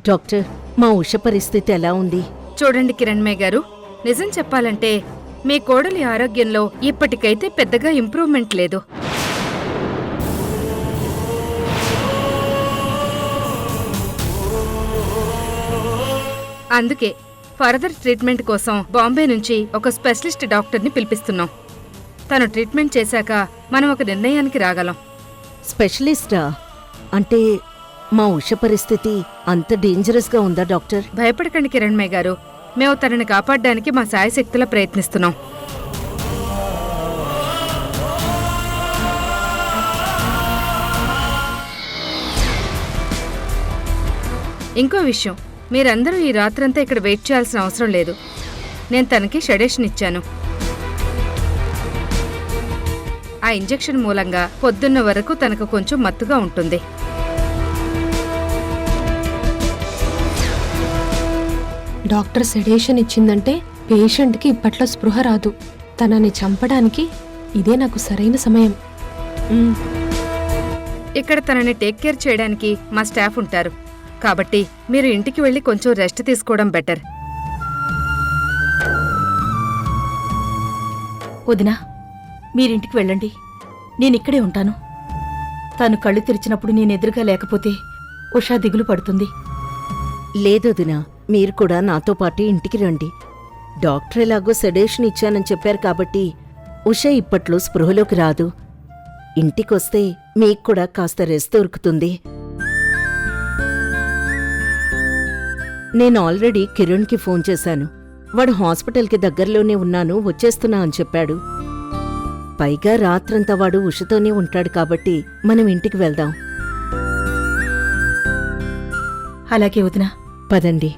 Doctor, మా ఉష పరిస్థితి ఎలా ఉంది? చూడండి కిరణ్మయ్య గారు, నిజం చెప్పాలంటే మీ కోడలి ఆరోగ్యంలో ఇప్పటికైతే పెద్దగా ఇంప్రూవ్మెంట్ లేదు. అందుకే ఫర్దర్ ట్రీట్మెంట్ కోసం బాంబే నుంచి ఒక స్పెషలిస్ట్ డాక్టర్ని పిలిపిస్తున్నాం. తను ట్రీట్మెంట్ చేశాక మనం ఒక నిర్ణయానికి రాగలం. స్పెషలిస్టా? అంటే మా ఉష పరిస్థితి అంత డేంజరస్గా ఉందా డాక్టర్? భయపడకండి కిరణ్మయ్య గారు, మేము తనని కాపాడడానికి మా శాయశక్తులా ప్రయత్నిస్తున్నాం. ఇంకో విషయం, మీరందరూ ఈ రాత్రంతా ఇక్కడ వెయిట్ చేయాల్సిన అవసరం లేదు. నేను తనకి షెడేషన్ ఇచ్చాను. ఆ ఇంజెక్షన్ మూలంగా పొద్దున్న వరకు తనకు కొంచెం మత్తుగా ఉంటుంది. డాక్టర్ సెడేషన్ ఇచ్చిందంటే పేషెంట్కి ఇప్పట్లో స్పృహ రాదు. తనని చంపడానికి ఇదే నాకు సరైన సమయం. ఇక్కడ తనని టేక్ కేర్ చేయడానికి మా స్టాఫ్ ఉంటారు. కాబట్టి మీరు ఇంటికి వెళ్ళి కొంచెం రెస్ట్ తీసుకోవడం బెటర్. వదినా, మీరింటికి వెళ్ళండి, నేనిక్కడే ఉంటాను. తను కళ్ళు తెరిచినప్పుడు నేనెదురుగా లేకపోతే ఉషా దిగులు పడుతుంది. లేదు దినా, మీరు కూడా నాతో పాటు ఇంటికి రండి. డాక్టర్ ఎలాగో సెడేషన్ ఇచ్చానని చెప్పారు కాబట్టి ఉష ఇప్పట్లో స్పృహలోకి రాదు. ఇంటికొస్తే మీకు కూడా కాస్త రెస్ట్ దొరుకుతుంది. నేను ఆల్రెడీ కిరణ్కి ఫోన్ చేశాను. వాడు హాస్పిటల్కి దగ్గరలోనే ఉన్నాను, వచ్చేస్తున్నా అని చెప్పాడు. పైగా రాత్రంతా వాడు ఉషతోనే ఉంటాడు కాబట్టి మనం ఇంటికి వెళ్దాం. అలాగే వదినా, పదండి.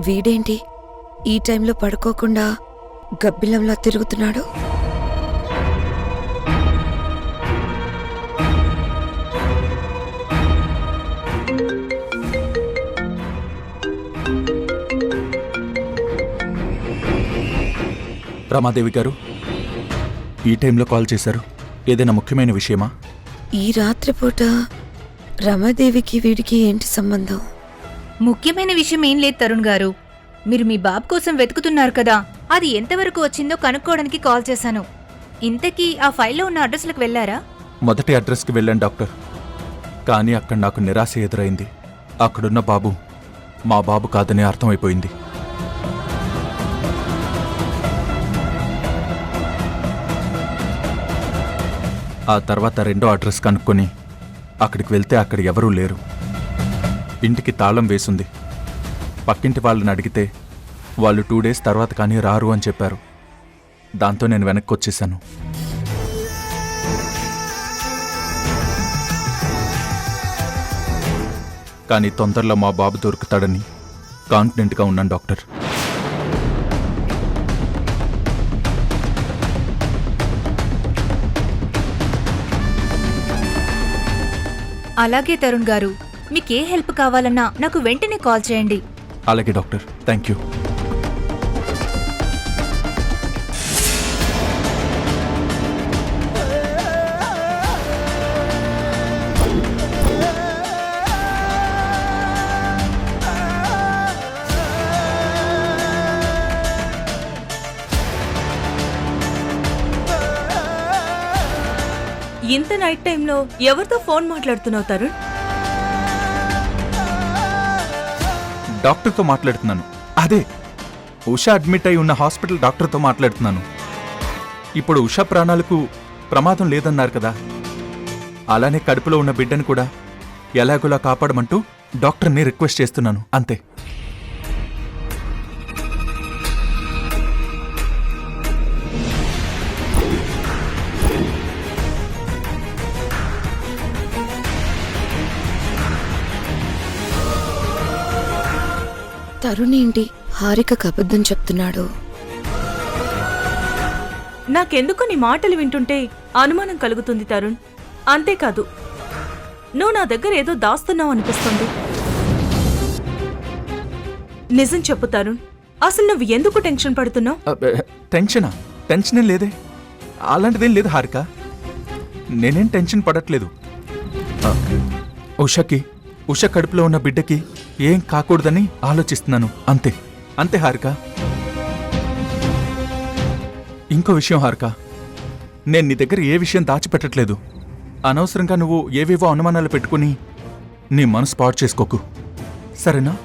వీడేంటి ఈ టైంలో పడుకోకుండా గబ్బిలంలా తిరుగుతున్నాడు? రమాదేవి గారు, ఈ టైంలో కాల్ చేశారు, ఏదైనా ముఖ్యమైన విషయమా? ఈ రాత్రిపూట రమాదేవికి వీడికి ఏంటి సంబంధం? ముఖ్యమైన విషయం ఏం లేదు తరుణ్ గారు. మీరు మీ బాబు కోసం వెతుకుతున్నారు కదా, అది ఎంతవరకు వచ్చిందో కనుక్కోవడానికి కాల్ చేశాను. ఇంతకీ ఆ ఫైల్లో ఉన్న అడ్రస్లకు వెళ్ళారా? మొదటి అడ్రస్కి వెళ్ళాను డాక్టర్, కానీ అక్కడ నాకు నిరాశ ఎదురైంది. అక్కడున్న బాబు మా బాబు కాదని అర్థమైపోయింది. ఆ తర్వాత రెండో అడ్రస్ కనుక్కొని అక్కడికి వెళ్తే అక్కడ ఎవరూ లేరు. ఇంటికి తాళం వేసుంది. పక్కింటి వాళ్ళని అడిగితే వాళ్ళు 2 days తర్వాత కానీ రారు అని చెప్పారు. దాంతో నేను వెనక్కి వచ్చేసాను. కానీ తొందరలో మా బాబు దొరుకుతాడని కాన్ఫిడెంట్గా ఉన్నాను డాక్టర్. అలాగే తరుణ్ గారు, మీకే హెల్ప్ కావాలన్నా నాకు వెంటనే కాల్ చేయండి. అలాగే డాక్టర్, థ్యాంక్ యూ. ఇంత నైట్ టైంలో ఎవరితో ఫోన్ మాట్లాడుతున్నావు తరుణ్? డాక్టర్తో మాట్లాడుతున్నాను. అదే ఉషా అడ్మిట్ అయి ఉన్న హాస్పిటల్ డాక్టర్తో మాట్లాడుతున్నాను. ఇప్పుడు ఉషా ప్రాణాలకు ప్రమాదం లేదన్నారు కదా, అలానే కడుపులో ఉన్న బిడ్డను కూడా ఎలాగోలా కాపాడమంటూ డాక్టర్ని రిక్వెస్ట్ చేస్తున్నాను, అంతే. తరుణ్ ఏంటి హారికకు అబద్ధం చెప్తున్నాడు? నాకెందుకు నీ మాటలు వింటుంటే అనుమానం కలుగుతుంది తరుణ్. అంతేకాదు, నువ్వు నా దగ్గర ఏదో దాస్తున్నావు అనిపిస్తుంది. నిజం చెప్పు తరుణ్, అసలు నువ్వు ఎందుకు టెన్షన్ పడుతున్నావు? టెన్షనా? టెన్షనేం లేదే, అలాంటిదేం లేదు హారిక. నేనేం టెన్షన్ పడట్లేదు. ఉష కడుపులో ఉన్న బిడ్డకి ఏం కాకూడదని ఆలోచిస్తున్నాను, అంతే. అంతే హారిక. ఇంకో విషయం హారిక, నేను నీ దగ్గర ఏ విషయం దాచిపెట్టట్లేదు. అనవసరంగా నువ్వు ఏవేవో అనుమానాలు పెట్టుకుని నీ మనసు పాడు చేసుకోకు, సరేనా?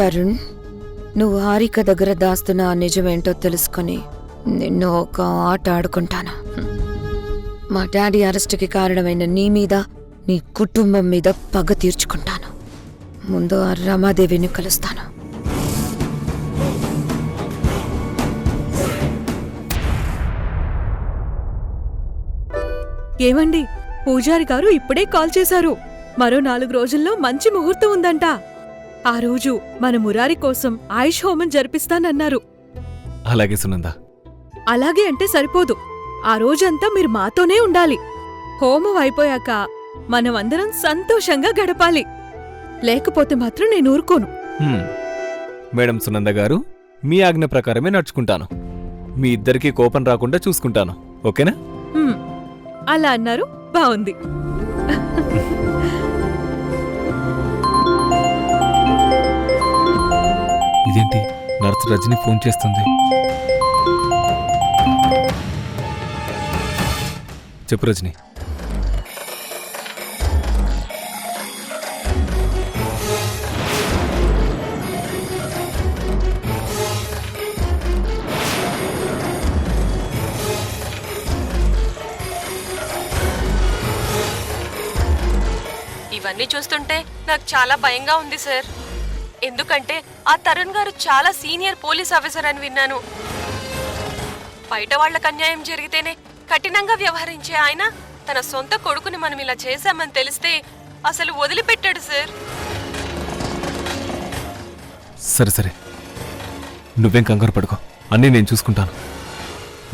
తరుణ్, నువ్వు హారిక దగ్గర దాస్తున్న ఆ నిజమేంటో తెలుసుకొని నిన్ను ఒక ఆట ఆడుకుంటాను. మా డాడీ అరెస్టుకి కారణమైన నీ మీద, నీ కుటుంబం మీద పగ తీర్చుకుంటాను. ముందు ఆ రమాదేవిని కలుస్తాను. ఏమండి, పూజారి గారు ఇప్పుడే కాల్ చేశారు. మరో 4 రోజుల్లో మంచి ముహూర్తం ఉందంట. ఆ రోజు మన మురారి కోసం ఆయుష్ హోమం జరిపిస్తానన్నారు. అలాగే సునంద. అలాగే అంటే సరిపోదు, ఆ రోజంతా మీరు మాతోనే ఉండాలి. హోమం అయిపోయాక మనమందరం సంతోషంగా గడపాలి. లేకపోతే మాత్రం నేను ఊరుకోను. మేడం సునంద గారు, మీ ఆజ్ఞ ప్రకారమే నడుచుకుంటాను. మీ ఇద్దరికీ కోపం రాకుండా చూసుకుంటాను, ఓకేనా? అలా అన్నారు, బావుంది. ఇదేంటి, నర్సు రజని ఫోన్ చేస్తుంది. చెప్పు రజని. ఇవన్నీ చూస్తుంటే నాకు చాలా భయంగా ఉంది సార్. ఎందుకంటే ఆ తరుణ్ గారు చాలా సీనియర్ పోలీస్ ఆఫీసర్ అని విన్నాను. బయట వాళ్లకు అన్యాయం జరిగితేనే కఠినంగా వ్యవహరించే ఆయన తన సొంత కొడుకుని మనం ఇలా చేశామని తెలిస్తే అసలు వదిలిపెట్టాడు సార్. సరే సరే, నువ్వేం కంగారు పడుకో, అన్నీ నేను చూసుకుంటాను.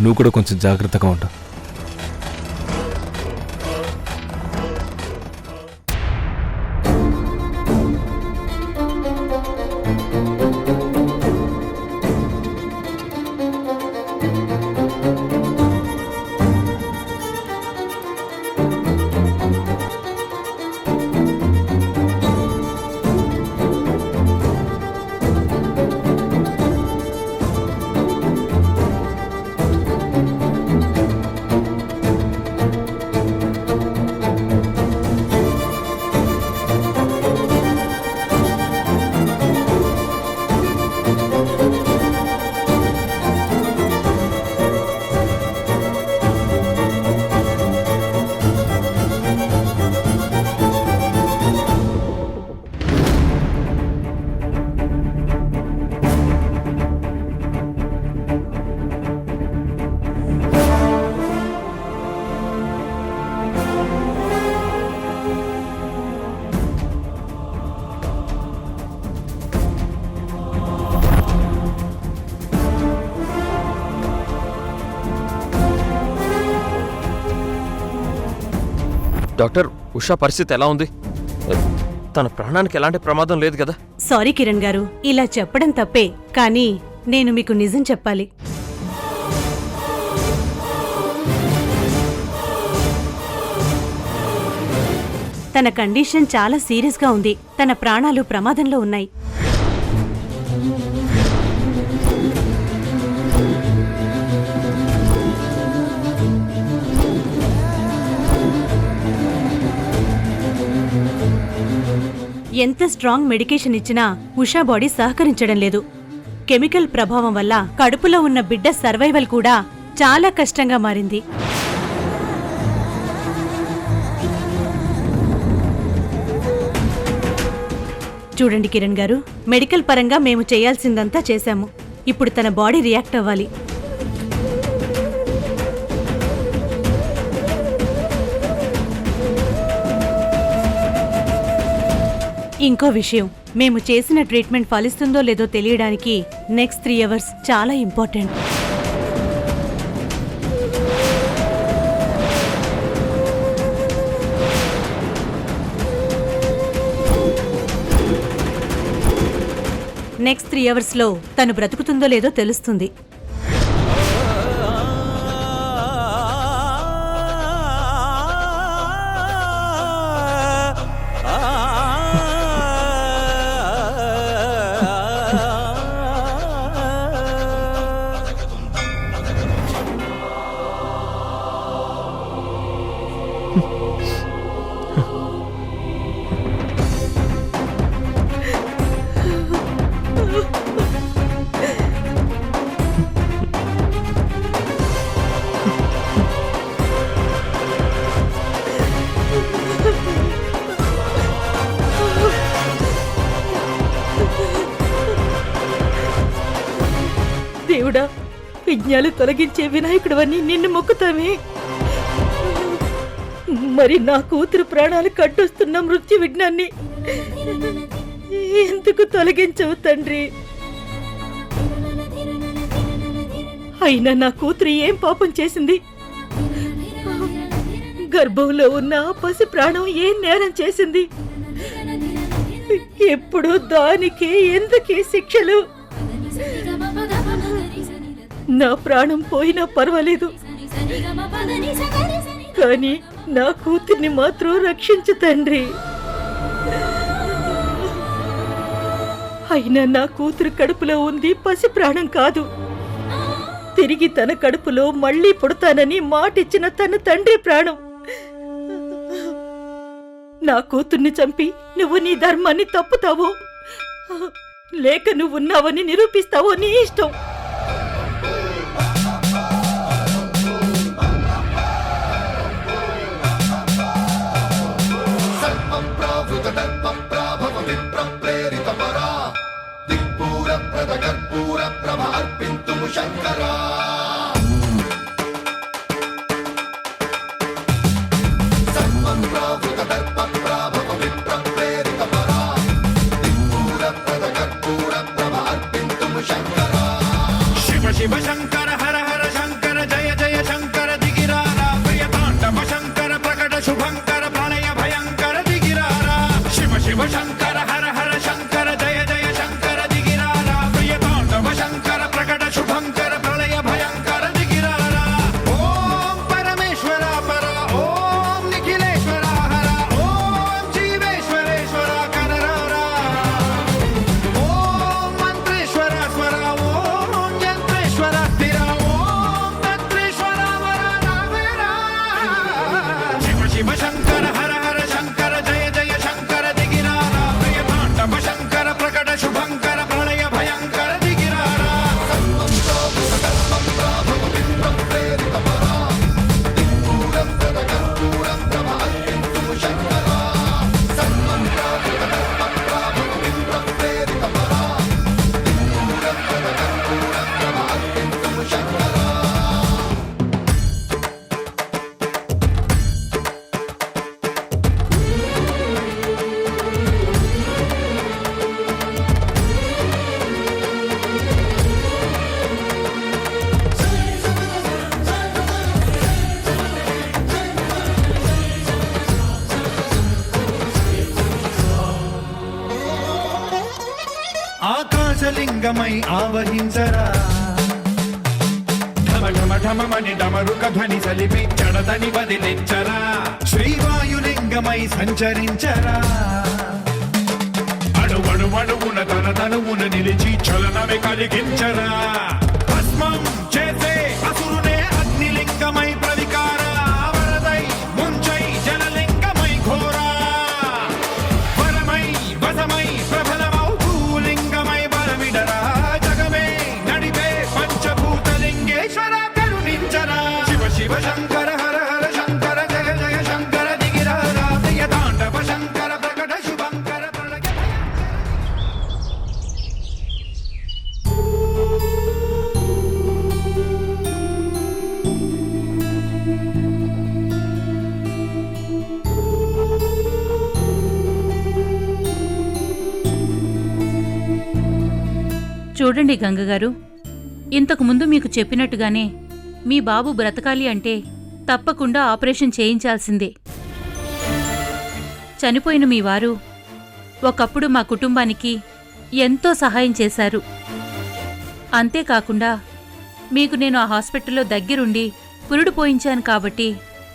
నువ్వు కూడా కొంచెం జాగ్రత్తగా ఉంటావు. డాక్టర్, ఉషా పరిస్థితి ఎలా ఉంది? తన ప్రాణానికి ఎలాంటి ప్రమాదం లేదు కదా? సారీ కిరణ్ గారు, ఇలా చెప్పడం తప్పే, కానీ నేను మీకు నిజం చెప్పాలి. తన కండిషన్ చాలా సీరియస్గా ఉంది. తన ప్రాణాలు ప్రమాదంలో ఉన్నాయి. ఎంత స్ట్రాంగ్ మెడికేషన్ ఇచ్చినా ఉషా బాడీ సహకరించడం లేదు. కెమికల్ ప్రభావం వల్ల కడుపులో ఉన్న బిడ్డ సర్వైవల్ కూడా చాలా కష్టంగా మారింది. చూడండి కిరణ్ గారు, మెడికల్ పరంగా మేము చేయాల్సిందంతా చేశాము. ఇప్పుడు తన బాడీ రియాక్ట్ అవ్వాలి. ఇంకో విషయం, మేము చేసిన ట్రీట్మెంట్ ఫలిస్తుందో లేదో తెలియడానికి నెక్స్ట్ 3 అవర్స్ చాలా ఇంపార్టెంట్. నెక్స్ట్ 3 అవర్స్లో తను బ్రతుకుతుందో లేదో తెలుస్తుంది. దేవుడా, విజ్ఞాలు తొలగించే వినాయకుడవని నిన్ను మొక్కుతామే. మరి నా కూతురు ప్రాణాలు కట్టొస్తున్న మృత్యు విఘ్నాన్ని ఎందుకు తొలగించవు తండ్రి? అయినా నా కూతురు ఏం పాపం చేసింది? గర్భంలో ఉన్న పసి ప్రాణం ఏం నేరం చేసింది? ఎప్పుడు దానికి ఎందుకీ శిక్షలు? నా ప్రాణం పోయినా పర్వాలేదు, కానీ నా కూతుర్ని మాత్రం రక్షించు తండ్రి. అయినా నా కూతురు కడుపులో ఉంది పసి ప్రాణం కాదు. తిరిగి తన కడుపులో మళ్లీ పుడతానని మాటిచ్చిన తన తండ్రి ప్రాణం. నా కూతుర్ని చంపి నువ్వు నీ ధర్మాన్ని తప్పుతావో లేక నువ్వున్నావని నిరూపిస్తావో నీ ఇష్టం. ఆకాశలింగమై ఆవహించరా ఢమ ఢమ ఢమమని డమరుక ధ్వని సలిపి జడదని వదిలించరా శ్రీవాయులింగమై సంచరించరా అణువణువున తన తనువున నిలిచి చలనమే కలిగించరా భస్మం చేసే అసురునే అగ్నిలింగమై ప్రవికార వరదై ముంచై జలలింగమై ఘోరా వరమై వసమై ప్రబలమౌ భూలింగమై బలమిడరా జగమే నడిపే పంచభూతలింగేశ్వర కరుణించరా శివ శివ శంకర హర హర శంకర జయ జయ శంకర దిగిరారా ప్రియ తాండవ శంకర ప్రకట శుభంకర ప్రణయ చూడండి గంగగారు, ఇంతకుముందు మీకు చెప్పినట్టుగానే మీ బాబు బ్రతకాలి అంటే తప్పకుండా ఆపరేషన్ చేయించాల్సిందే. చనిపోయిన మీ వారు ఒకప్పుడు మా కుటుంబానికి ఎంతో సహాయం చేశారు. అంతేకాకుండా మీకు నేను ఆ హాస్పిటల్లో దగ్గరుండి పురుడు పోయించాను కాబట్టి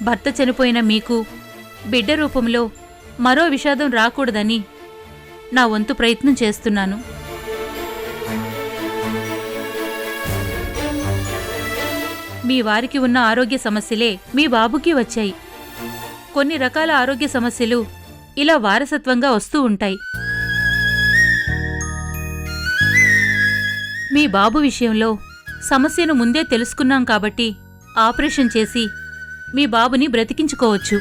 భర్త చనిపోయిన మీకు బిడ్డ రూపంలో మరో విషాదం రాకూడదని నా వంతు ప్రయత్నం చేస్తున్నాను. మీ వారికి ఉన్న ఆరోగ్య సమస్యలే మీ బాబుకి వచ్చాయి. కొన్ని రకాల ఆరోగ్య సమస్యలు ఇలా వారసత్వంగా వస్తూ ఉంటాయి. మీ బాబు విషయంలో సమస్యను ముందే తెలుసుకున్నాం కాబట్టి ఆపరేషన్ చేసి మీ బాబుని బ్రతికించుకోవచ్చు.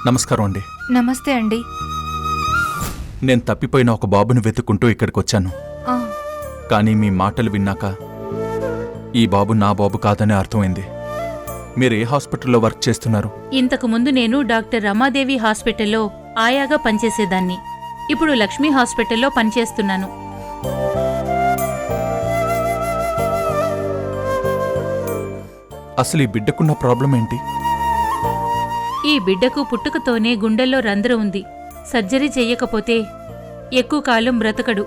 నమస్కారం అండి. నమస్తే అండి. నేను తప్పిపోయిన ఒక బాబుని వెతుక్కుంటూ ఇక్కడికి వచ్చాను. కానీ మీ మాటలు విన్నాక ఈ బాబు నా బాబు కాదని అర్థమైంది. మీరు ఏ హాస్పిటల్లో వర్క్ చేస్తున్నారు? ఇంతకుముందు నేను డాక్టర్ రమాదేవి హాస్పిటల్లో ఆయాగా పనిచేసేదాన్ని. ఇప్పుడు లక్ష్మీ హాస్పిటల్లో పనిచేస్తున్నాను. అసలు ఈ బిడ్డకున్న ప్రాబ్లం ఏంటి? ఈ బిడ్డకు పుట్టుకతోనే గుండెల్లో రంధ్రం ఉంది. సర్జరీ చెయ్యకపోతే ఎక్కువ కాలం బ్రతకడు.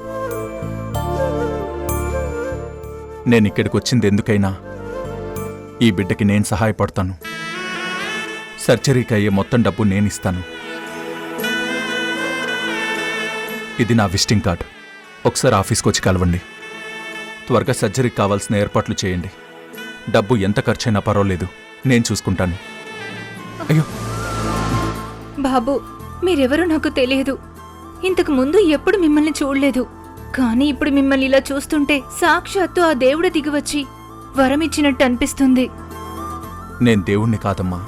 నేనిక్కడికి వచ్చింది ఎందుకైనా ఈ బిడ్డకి నేను సహాయపడతాను. సర్జరీకి అయ్యే మొత్తం డబ్బు నేనిస్తాను. ఇది నా విజిటింగ్ కార్డ్. ఒకసారి ఆఫీస్కి వచ్చి కలవండి. త్వరగా సర్జరీకి కావాల్సిన ఏర్పాట్లు చేయండి. డబ్బు ఎంత ఖర్చైనా పర్వాలేదు, నేను చూసుకుంటాను. అయ్యో బాబు, మీరెవరో నాకు తెలియదు. ఇంతకు ముందు ఎప్పుడు మిమ్మల్ని చూడలేదు. కానీ ఇప్పుడు మిమ్మల్ని ఇలా చూస్తుంటే సాక్షాత్తు ఆ దేవుడు దిగివచ్చి వరమిచ్చినట్టు అనిపిస్తుంది. నేను దేవుణ్ణి కాదమ్మా,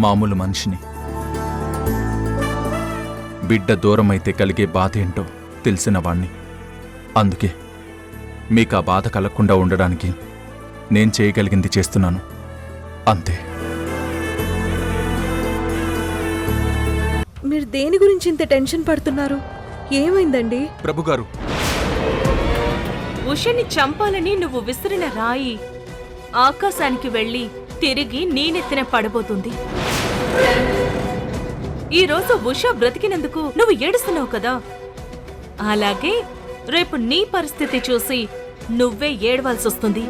మామూలు మనిషిని. బిడ్డ దూరమైతే కలిగే బాధ ఏంటో తెలిసిన వాణ్ణి. అందుకే మీకు ఆ బాధ కలగకుండా ఉండడానికి నేను చేయగలిగింది చేస్తున్నాను, అంతే. మీరు దేని గురించి ఇంత టెన్షన్ పడుతున్నారు? ఏమైందండి? ప్రభుగారు, ఉషని చంపాలని నువ్వు విసిరిన రాయి ఆకాశానికి వెళ్ళి తిరిగి నీనెత్తిన పడబోతుంది. ఈరోజు ఉష బ్రతికినందుకు నువ్వు ఏడుస్తున్నావు కదా, అలాగే రేపు నీ పరిస్థితి చూసి నువ్వే ఏడవాల్సొస్తుంది.